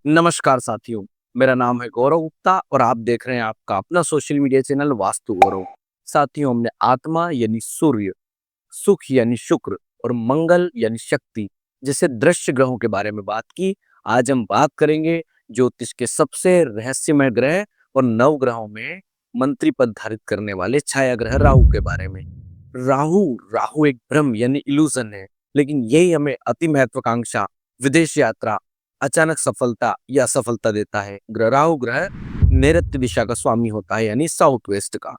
नमस्कार साथियों, मेरा नाम है गौरव गुप्ता और आप देख रहे हैं आपका अपना सोशल मीडिया चैनल वास्तु गौरव। साथियों, हमने आत्मा यानी सूर्य, सुख यानी शुक्र और मंगल यानी शक्ति जैसे दृश्य ग्रहों के बारे में बात की। आज हम बात करेंगे ज्योतिष के सबसे रहस्यमय ग्रह और नव ग्रहों में मंत्री पद धारित करने वाले छाया ग्रह राहु के बारे में। राहु राहु एक भ्रम यानी इल्यूजन है, लेकिन यही हमें अति महत्वाकांक्षा, विदेश यात्रा, अचानक सफलता या असफलता देता है। राहु ग्रह नैऋत्य दिशा का स्वामी होता है यानी साउथ वेस्ट का।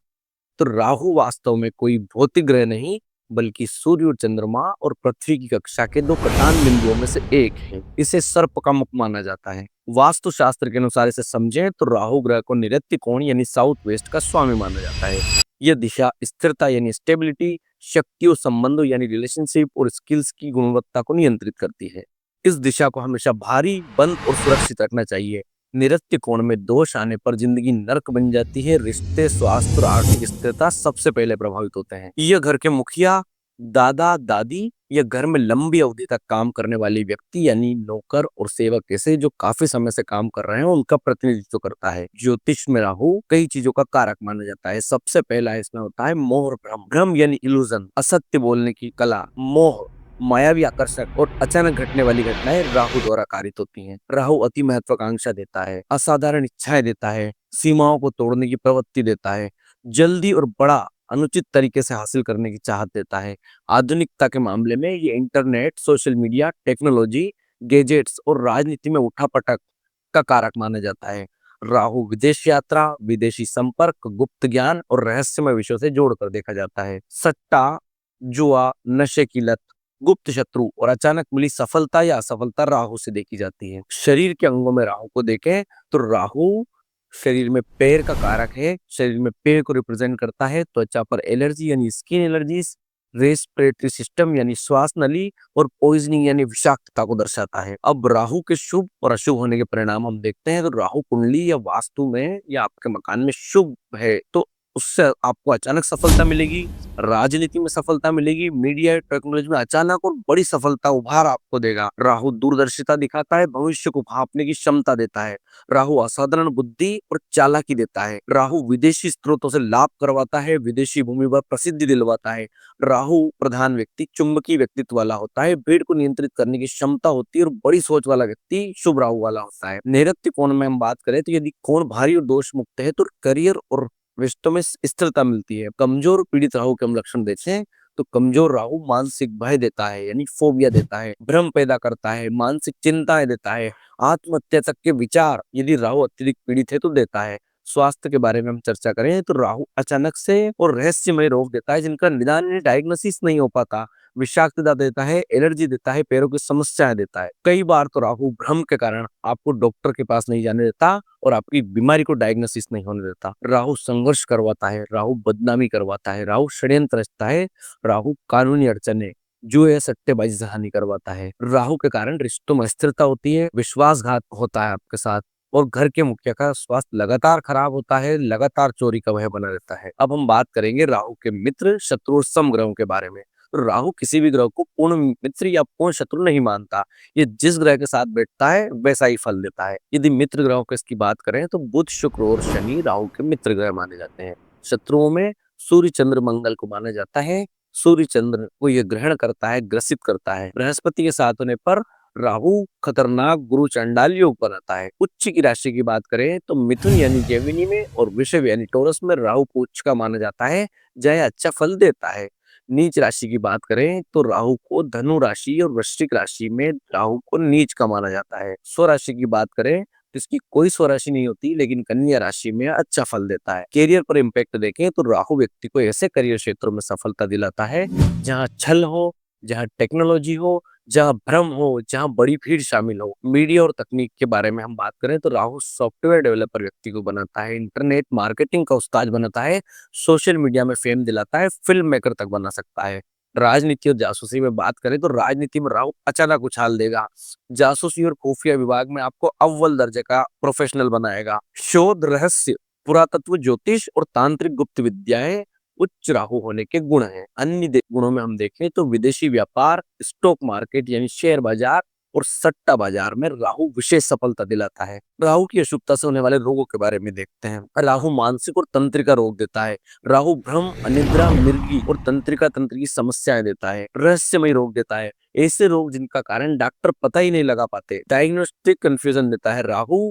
तो राहु वास्तव में कोई भौतिक ग्रह नहीं, बल्कि सूर्य और चंद्रमा और पृथ्वी की कक्षा के दो कटान बिंदुओं में से एक है। इसे सर्प का मुख माना जाता है। वास्तु शास्त्र के अनुसार इसे समझें तो राहु ग्रह को नैऋत्य कोण यानी साउथ वेस्ट का स्वामी माना जाता है। यह दिशा स्थिरता यानी स्टेबिलिटी, शक्ति और संबंधों यानी रिलेशनशिप और स्किल्स की गुणवत्ता को नियंत्रित करती है। इस दिशा को हमेशा भारी, बंद और सुरक्षित रखना चाहिए। नैऋत्य कोण में दोष आने पर जिंदगी नर्क बन जाती है। रिश्ते, स्वास्थ्य और आर्थिक स्थिरता सबसे पहले प्रभावित होते हैं। यह घर के मुखिया, दादा दादी या घर में लंबी अवधि तक काम करने वाले व्यक्ति यानी नौकर और सेवक ऐसे जो काफी समय से काम कर रहे हैं उनका प्रतिनिधित्व करता है। ज्योतिष में राहु कई चीजों का कारक माना जाता है। सबसे पहला इसमें होता है मोह और भ्रम। भ्रम यानी इल्यूजन, असत्य बोलने की कला। मोह मायावी आकर्षक और अचानक घटने वाली घटनाएं राहु द्वारा कारित होती हैं। राहु अति महत्वाकांक्षा देता है, असाधारण इच्छाएं देता है, सीमाओं को तोड़ने की प्रवृत्ति देता है, जल्दी और बड़ा अनुचित तरीके से हासिल करने की चाहत देता है। आधुनिकता के मामले में ये internet, social media, technology, gadgets और राजनीति में उठापटक का कारक माना जाता है। राहु विदेश यात्रा, विदेशी संपर्क, गुप्त ज्ञान और रहस्यमय विषयों से जोड़कर देखा जाता है। सट्टा, जुआ, नशे की लत, गुप्त शत्रु और अचानक मिली सफलता या असफलता राहु से देखी जाती है। शरीर के अंगों में राहु को देखें तो राहु शरीर में पैर का कारक है। शरीर में पैर को रिप्रेजेंट करता है। त्वचा पर एलर्जी यानी स्किन एलर्जीज, रेस्पिरेटरी सिस्टम यानी श्वास नली और पॉइजनिंग यानी विषाक्तता को दर्शाता है। अब राहु के शुभ और अशुभ होने के परिणाम हम देखते हैं। तो राहु कुंडली या वास्तु में या आपके मकान में शुभ है तो उससे आपको अचानक सफलता मिलेगी, राजनीति में सफलता मिलेगी, मीडिया टेक्नोलॉजी में अचानक और बड़ी सफलता उभार आपको देगा। राहु दूरदर्शिता दिखाता है, भविष्य को भांपने की क्षमता देता है। राहु असाधारण बुद्धि और चालाकी देता है। राहु विदेशी स्रोतों से लाभ करवाता है, विदेशी भूमि पर प्रसिद्धि दिलवाता है। राहु प्रधान व्यक्ति चुंबकीय व्यक्तित्व वाला होता है, भीड़ को नियंत्रित करने की क्षमता होती है और बड़ी सोच वाला व्यक्ति शुभ राहु वाला होता है। नैऋत्य कोण में हम बात करें तो यदि कोण भारी और दोष मुक्त है तो करियर और रिश्तों में स्थिरता मिलती है। कमजोर पीड़ित राहु के हम लक्षण देखें तो कमजोर राहु मानसिक भय देता है यानी फोबिया देता है, भ्रम पैदा करता है, मानसिक चिंताएं देता है, आत्महत्या तक के विचार यदि राहु अत्यधिक पीड़ित है तो देता है। स्वास्थ्य के बारे में हम चर्चा करें तो राहु अचानक से और रहस्यमय रोग देता है जिनका निदान डायग्नोसिस नहीं हो पाता। विषाक्तता देता है, एलर्जी देता है, पैरों की समस्याएं देता है। कई बार तो राहु भ्रम के कारण आपको डॉक्टर के पास नहीं जाने देता और आपकी बीमारी को डायग्नोसिस नहीं होने देता। राहु संघर्ष करवाता है, राहु बदनामी करवाता है, राहु षड्यंत्र रचता है, राहु कानूनी अड़चने, जुए सट्टेबाजी से हानि करवाता है। राहु के कारण रिश्तों में अस्थिरता होती है, विश्वासघात होता है आपके साथ और घर के मुखिया का स्वास्थ्य लगातार खराब होता है, लगातार चोरी का भय बना रहता है। अब हम बात करेंगे राहु के मित्र, शत्रु और समग्रहों के बारे में। तो राहु किसी भी ग्रह को पूर्ण मित्र या पूर्ण शत्रु नहीं मानता। ये जिस ग्रह के साथ बैठता है वैसा ही फल देता है। यदि मित्र ग्रहों की इसकी बात करें तो बुध, शुक्र और शनि राहु के मित्र ग्रह माने जाते हैं। शत्रुओं में सूर्य, चंद्र, मंगल को माना जाता है। सूर्य चंद्र को यह ग्रहण करता है, ग्रसित करता है। बृहस्पति के साथ होने पर राहु खतरनाक गुरु चांडाल योग बनाता है। उच्च की राशि की बात करें तो मिथुन यानी जेमिनी में और वृषभ यानी टोरस में राहु को उच्च का माना जाता है, जय अच्छा फल देता है। नीच राशि की बात करें तो राहु को धनु राशि और वृश्चिक राशि में राहु को नीच का माना जाता है। स्वराशि की बात करें तो इसकी कोई स्वराशि नहीं होती, लेकिन कन्या राशि में अच्छा फल देता है। कैरियर पर इम्पैक्ट देखें तो राहु व्यक्ति को ऐसे करियर क्षेत्रों में सफलता दिलाता है जहां छल हो, जहां टेक्नोलॉजी हो, जहां भ्रम हो, जहां बड़ी भीड़ शामिल हो। मीडिया और तकनीक के बारे में हम बात करें तो राहु सॉफ्टवेयर डेवलपर व्यक्ति को बनाता है, इंटरनेट मार्केटिंग का उस्ताद बनाता है, सोशल मीडिया में फेम दिलाता है, फिल्म मेकर तक बना सकता है। राजनीति और जासूसी में बात करें तो राजनीति में राहु अचानक उछाल देगा। जासूसी और खुफिया विभाग में आपको अव्वल दर्जे का प्रोफेशनल बनाएगा। शोध, रहस्य, पुरातत्व, ज्योतिष और तांत्रिक गुप्त विद्याएं उच्च राहु होने के गुण हैं। अन्य गुणों में हम देखें तो विदेशी व्यापार, स्टॉक मार्केट यानी शेयर बाजार, और सट्टा बाजार में राहु विशेष सफलता दिलाता है। राहु की अशुभता से होने वाले रोगों के बारे में देखते हैं। राहु मानसिक और तंत्रिका रोग देता है। राहु भ्रम, अनिद्रा, मिर्गी और तंत्रिका तंत्र की समस्याएं देता है। रहस्यमय रोग देता है। ऐसे रोग जिनका कारण डॉक्टर पता ही नहीं लगा पाते। डायग्नोस्टिक कंफ्यूजन देता है। राहु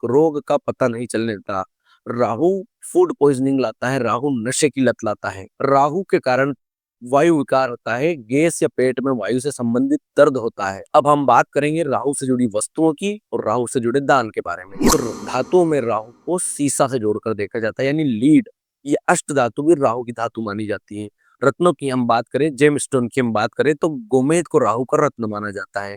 रोग का पता नहीं चलने देता। राहु फूड पॉइजनिंग लाता है। राहु नशे की लत लाता है। राहु के कारण वायु विकार होता है। गैस या पेट में वायु से संबंधित दर्द होता है। अब हम बात करेंगे राहु से जुड़ी वस्तुओं की और राहु से जुड़े दान के बारे में। तो धातुओं में राहु को सीसा से जोड़कर देखा जाता है, यानी लीड। ये अष्ट धातु भी राहु की धातु मानी जाती है। रत्नों की हम बात करें, जेम स्टोन की हम बात करें, तो गोमेद को राहु का रत्न माना जाता है।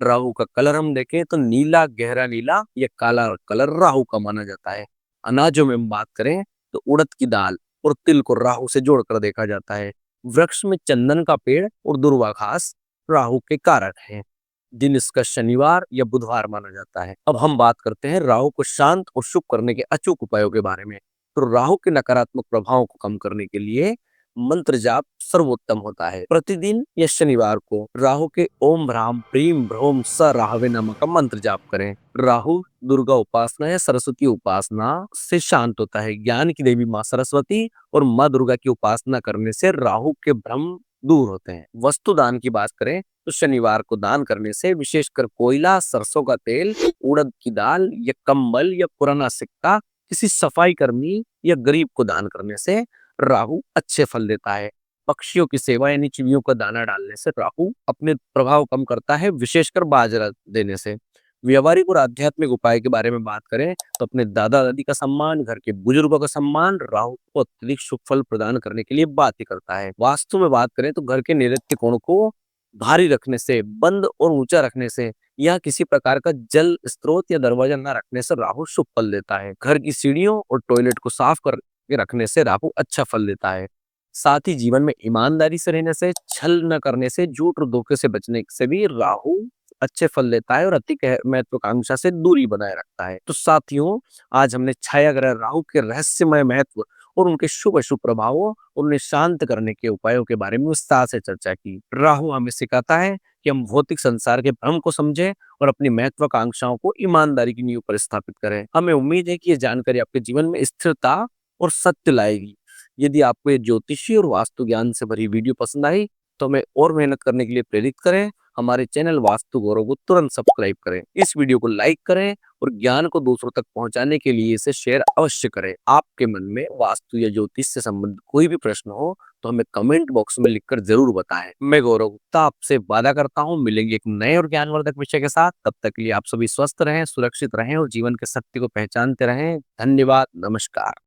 राहु का कलर हम देखें तो नीला, गहरा नीला या काला कलर राहु का माना जाता है। अनाजों में हम बात करें तो उड़द की दाल और तिल को राहु से जोड़कर देखा जाता है। वृक्ष में चंदन का पेड़ और दुर्वा घास राहु के कारक हैं। दिन इसका शनिवार या बुधवार माना जाता है। अब हम बात करते हैं राहु को शांत और शुभ करने के अचूक उपायों के बारे में। तो राहु के नकारात्मक प्रभावों को कम करने के लिए मंत्र जाप सर्वोत्तम होता है। प्रतिदिन या शनिवार को राहु के ओम भ्राम प्रीम भ्रोम स राहवे नमः का मंत्र जाप करें। राहु दुर्गा उपासना या सरस्वती उपासना से शांत होता है। ज्ञान की देवी माँ सरस्वती और माँ दुर्गा की उपासना करने से राहु के भ्रम दूर होते हैं। वस्तु दान की बात करें तो शनिवार को दान करने से विशेषकर कोयला, सरसों का तेल, उड़द की दाल या कंबल या पुराना सिक्का किसी सफाई कर्मी या गरीब को दान करने से राहु अच्छे फल देता है। पक्षियों की सेवा यानी चिड़ियों का दाना डालने से राहु अपने प्रभाव कम करता है, विशेषकर बाजरा देने से। व्यवहारिक और आध्यात्मिक उपाय के बारे में बात करें तो अपने दादा दादी का सम्मान, घर के बुजुर्गों का सम्मान राहु को अत्यधिक शुभ फल प्रदान करने के लिए बात ही करता है। वास्तु में बात करें तो घर के नैऋत्य कोण को भारी रखने से, बंद और ऊंचा रखने से या किसी प्रकार का जल स्रोत या दरवाजा न रखने से राहु शुभ फल देता है। घर की सीढ़ियों और टॉयलेट को साफ करके रखने से राहु अच्छा फल देता है। साथ ही जीवन में ईमानदारी से रहने से, छल न करने से, झूठ और धोखे से बचने से भी राहु अच्छे फल देता है और अति महत्वाकांक्षा से दूरी बनाए रखता है। तो साथियों, आज हमने छाया ग्रह राहु के रहस्यमय महत्व और उनके शुभ अशुभ प्रभावों और उन्हें शांत करने के उपायों के बारे में विस्तार से चर्चा की। राहु हमें सिखाता है कि हम भौतिक संसार के भ्रम को समझें और अपनी महत्वाकांक्षाओं को ईमानदारी की नींव पर स्थापित करें। हमें उम्मीद है कि ये जानकारी आपके जीवन में स्थिरता और सत्य लाएगी। यदि आपको ये ज्योतिषी और वास्तु ज्ञान से भरी वीडियो पसंद आई तो हमें और मेहनत करने के लिए प्रेरित करें। हमारे चैनल वास्तु गौरव को तुरंत सब्सक्राइब करें, इस वीडियो को लाइक करें और ज्ञान को दूसरों तक पहुंचाने के लिए इसे शेयर अवश्य करें। आपके मन में वास्तु या ज्योतिष से संबंधित कोई भी प्रश्न हो तो हमें कमेंट बॉक्स में लिखकर जरूर बताएं। मैं गौरव गुप्ता आपसे वादा करता हूं मिलेंगे एक नए और ज्ञानवर्धक विषय के साथ। तब तक के लिए आप सभी स्वस्थ रहें, सुरक्षित रहें और जीवन के सत्य को पहचानते रहें। धन्यवाद, नमस्कार।